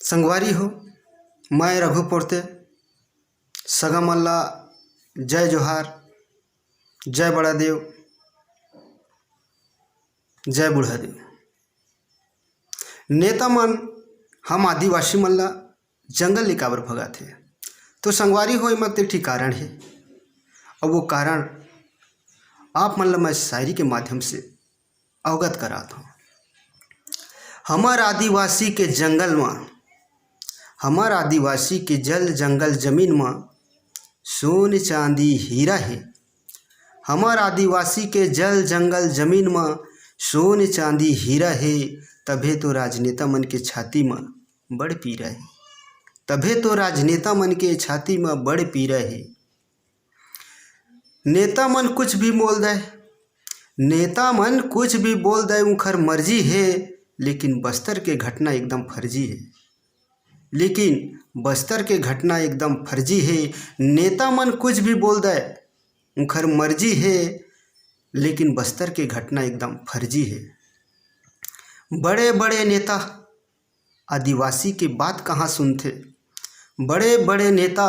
संगवारी हो, मैं रघु पोर्ते सगा मल्ला जय जोहार, जय बड़ा देव, जय बूढ़ा देव। नेता मन हम आदिवासी मन ला जंगल ले काबर भगा थे। तो संगवारी हो एमा एक ठीक कारण है, और वो कारण आप मन ला मैं शायरी के माध्यम से अवगत कराता हूँ। हमार आदिवासी के जंगल में, हमार आदिवासी के जल जंगल जमीन में सोन चांदी हीरा है। हमार आदिवासी के जल जंगल जमीन में सोन चांदी हीरा है। तभे तो राजनेता मन के छाती में बड़ पीरा है। तभे तो राजनेता मन के छाती में बड़ पीरा है। नेता मन कुछ भी बोल दे, नेता मन कुछ भी बोल दे, उनकर मर्जी है। लेकिन बस्तर के घटना एकदम फर्जी है। लेकिन बस्तर के घटना एकदम फर्जी है। नेता मन कुछ भी बोल दे, उनकर मर्जी है। लेकिन बस्तर के घटना एकदम फर्जी है। बड़े बड़े नेता आदिवासी के बात कहाँ सुनते, बड़े बड़े नेता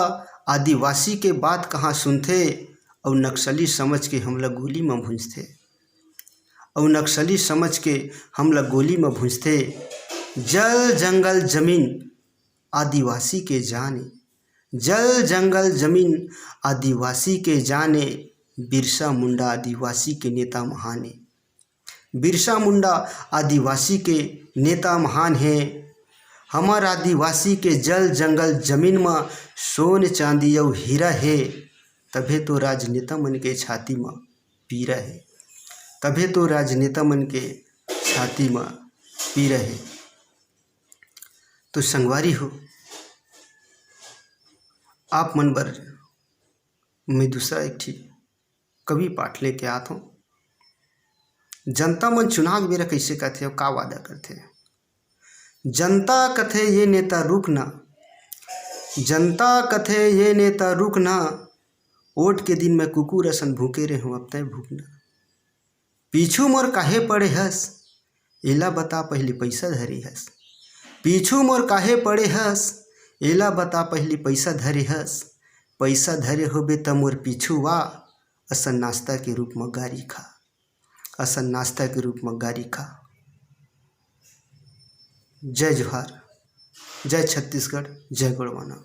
आदिवासी के बात कहाँ सुनते। और नक्सली समझ के हम लोग गोली में भूंजते, और नक्सली समझ के हम लोग गोली में भूंजते। जल जंगल जमीन आदिवासी के जाने, जल जंगल जमीन आदिवासी के जाने। बिरसा मुंडा आदिवासी के नेता महान है। बिरसा मुंडा आदिवासी के नेता महान है। हमार आदिवासी के जल जंगल जमीन में सोन चांदी और हीरा है। तभे तो राजनेता मन के छाती में पीरा है। तभे तो राजनेता मन के छाती में पीरा है। तो संगवारी हो, आप मन बर मैं दूसरा एक ठीक कवि पाठ लेके आता हूँ। जनता मन चुनाव बेरा कैसे कहते और का वादा करते। जनता कथे ये नेता रुकना, जनता कथे ये नेता रुकना। वोट के दिन में कुकुर असन भूखे रहे हूँ, अब तय भूखना। पीछू मोर काहे पड़े हस, एला बता पहले पैसा धरी हस। पीछू मोर काहे पड़े हस, एला बता पहले पैसा धरे हस। पैसा धरे होबे त मोर पीछू वा, असन नाश्ता के रूप में गारी खा, असन नाश्ता के रूप में गारी खा। जय जोहार, जय छत्तीसगढ़, जय गढ़वाना।